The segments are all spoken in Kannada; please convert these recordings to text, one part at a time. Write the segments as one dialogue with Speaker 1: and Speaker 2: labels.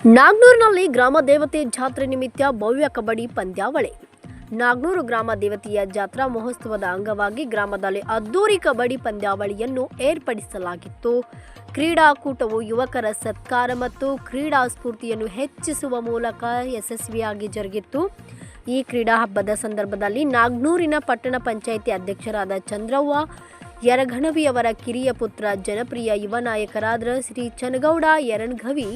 Speaker 1: ನಾಗ್ನೂರಿನಲ್ಲಿ ಗ್ರಾಮ ದೇವತೆ ಜಾತ್ರೆ ನಿಮಿತ್ತ ಭವ್ಯ ಕಬಡ್ಡಿ ಪಂದ್ಯಾವಳಿ. ನಾಗ್ನೂರು ಗ್ರಾಮ ದೇವತೆಯ ಜಾತ್ರಾ ಮಹೋತ್ಸವದ ಅಂಗವಾಗಿ ಗ್ರಾಮದಲ್ಲಿ ಅದ್ದೂರಿ ಕಬಡ್ಡಿ ಪಂದ್ಯಾವಳಿಯನ್ನು ಏರ್ಪಡಿಸಲಾಗಿತ್ತು. ಕ್ರೀಡಾಕೂಟವು ಯುವಕರ ಸತ್ಕಾರ ಮತ್ತು ಕ್ರೀಡಾ ಸ್ಫೂರ್ತಿಯನ್ನು ಹೆಚ್ಚಿಸುವ ಮೂಲಕ ಯಶಸ್ವಿಯಾಗಿ ಜರುಗಿತ್ತು. ಈ ಕ್ರೀಡಾ ಹಬ್ಬದ ಸಂದರ್ಭದಲ್ಲಿ ನಾಗ್ನೂರಿನ ಪಟ್ಟಣ ಪಂಚಾಯಿತಿ ಅಧ್ಯಕ್ಷರಾದ ಚಂದ್ರವ್ವ ಯರಘಣವಿಯವರ ಕಿರಿಯ ಪುತ್ರ, ಜನಪ್ರಿಯ ಯುವ ನಾಯಕರಾದ ಶ್ರೀ ಚನ್ನಗೌಡ ಯರಣಘವಿ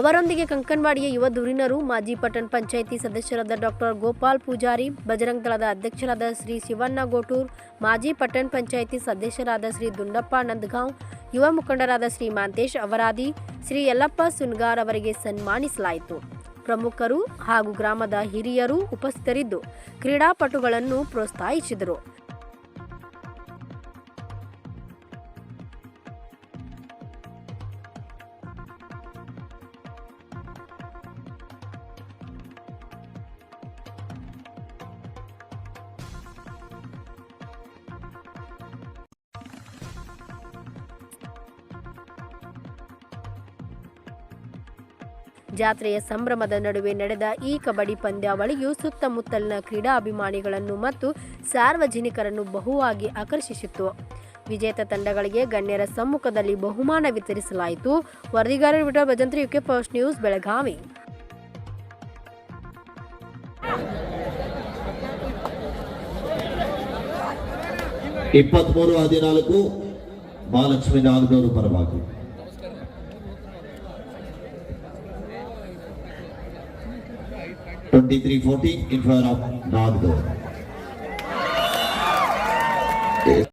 Speaker 1: ಅವರೊಂದಿಗೆ ಕಂಕನವಾಡಿಯ ಯುವ ಧುರೀಣರು, ಮಾಜಿ ಪಟ್ಟಣ ಪಂಚಾಯಿತಿ ಸದಸ್ಯರಾದ ಡಾಕ್ಟರ್ ಗೋಪಾಲ್ ಪೂಜಾರಿ, ಬಜರಂಗ ದಳದ ಅಧ್ಯಕ್ಷರಾದ ಶ್ರೀ ಶಿವಣ್ಣ ಗೋಟೂರ್, ಮಾಜಿ ಪಟ್ಟಣ ಪಂಚಾಯಿತಿ ಸದಸ್ಯರಾದ ಶ್ರೀ ದುಂಡಪ್ಪ ನಂದಗಾಂವ್, ಯುವ ಮುಖಂಡರಾದ ಶ್ರೀ ಮಾಂತೇಶ್ ಅವರಾದಿ, ಶ್ರೀ ಯಲ್ಲಪ್ಪ ಸುನ್ಗಾರ್ ಅವರಿಗೆ ಸನ್ಮಾನಿಸಲಾಯಿತು. ಪ್ರಮುಖರು ಹಾಗೂ ಗ್ರಾಮದ ಹಿರಿಯರು ಉಪಸ್ಥಿತರಿದ್ದು ಕ್ರೀಡಾಪಟುಗಳನ್ನು ಪ್ರೋತ್ಸಾಹಿಸಿದರು. ಜಾತ್ರೆಯ ಸಂಭ್ರಮದ ನಡುವೆ ನಡೆದ ಈ ಕಬಡ್ಡಿ ಪಂದ್ಯಾವಳಿಯು ಸುತ್ತಮುತ್ತಲಿನ ಕ್ರೀಡಾ ಅಭಿಮಾನಿಗಳನ್ನು ಮತ್ತು ಸಾರ್ವಜನಿಕರನ್ನು ಬಹುವಾಗಿ ಆಕರ್ಷಿಸಿತು. ವಿಜೇತ ತಂಡಗಳಿಗೆ ಗಣ್ಯರ ಸಮ್ಮುಖದಲ್ಲಿ ಬಹುಮಾನ ವಿತರಿಸಲಾಯಿತು. ವರದಿಗಾರ Bhajantri, UK first news, Belagavi.
Speaker 2: Mahalakshmi Naganur ಪರವಾಗಿ 23-14 in favor of Nagpur.